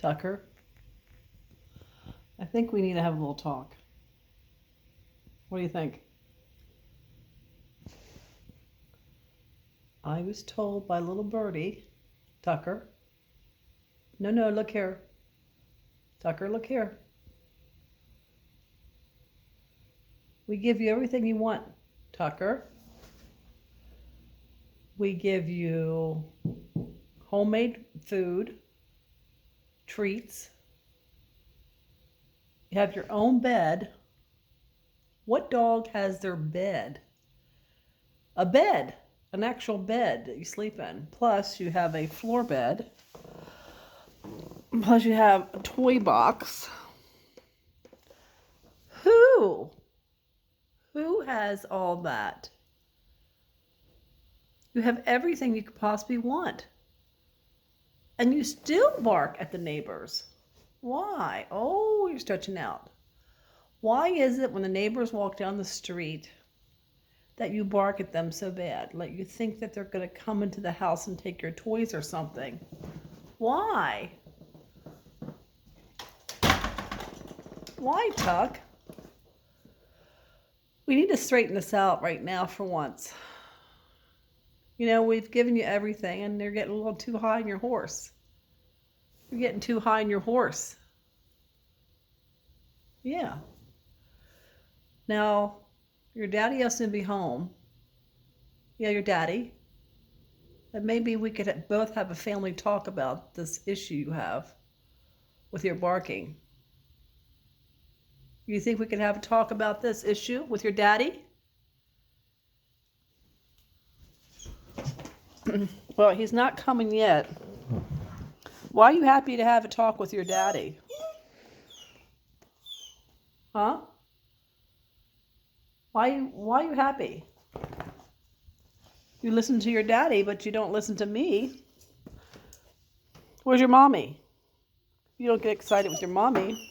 Tucker, I think we need to have a little talk. What do you think? I was told by little birdie, Tucker. No, look here. Tucker, look here. We give you everything you want, Tucker. We give you homemade food, treats. You have your own bed. What dog has their bed? A bed, an actual bed that you sleep in. Plus you have a floor bed. Plus you have a toy box. Who has all that? You have everything you could possibly want. And you still bark at the neighbors. Why? Oh, you're stretching out. Why is it when the neighbors walk down the street that you bark at them so bad? Like you think that they're going to come into the house and take your toys or something. Why? Why, Tuck? We need to straighten this out right now for once. You know, we've given you everything and you're getting a little too high on your horse. You're getting too high on your horse. Yeah. Now, your daddy has to be home. Yeah, your daddy. And maybe we could both have a family talk about this issue you have with your barking. You think we could have a talk about this issue with your daddy? Well, he's not coming yet. Why are you happy to have a talk with your daddy? Huh? Why are you happy? You listen to your daddy, but you don't listen to me. Where's your mommy? You don't get excited with your mommy.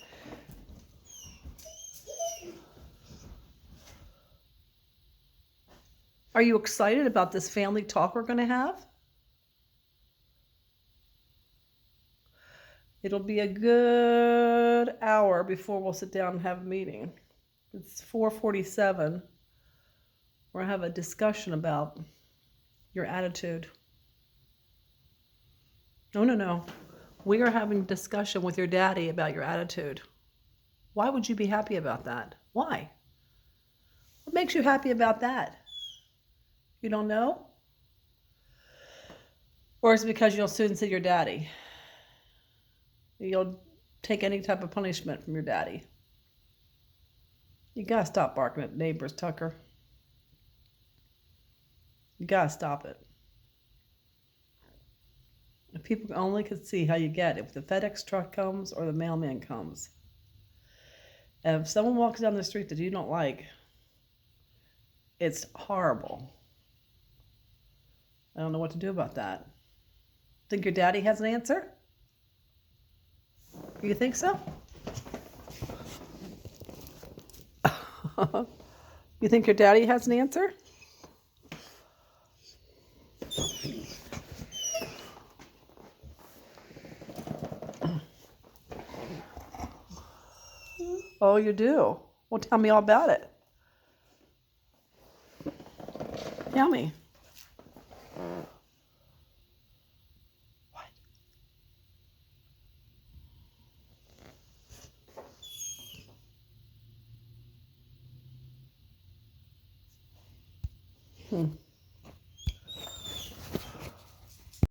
Are you excited about this family talk we're going to have? It'll be a good hour before we'll sit down and have a meeting. It's 4:47. We're going to have a discussion about your attitude. No. We are having a discussion with your daddy about your attitude. Why would you be happy about that? Why? What makes you happy about that? You don't know? Or is it because you'll soon see your daddy? You'll take any type of punishment from your daddy. You gotta stop barking at neighbors, Tucker. You gotta stop it. If people only could see how you get if the FedEx truck comes or the mailman comes. And if someone walks down the street that you don't like, it's horrible. I don't know what to do about that. Think your daddy has an answer? You think so? You think your daddy has an answer? Oh, you do? Well, tell me all about it. Tell me. What?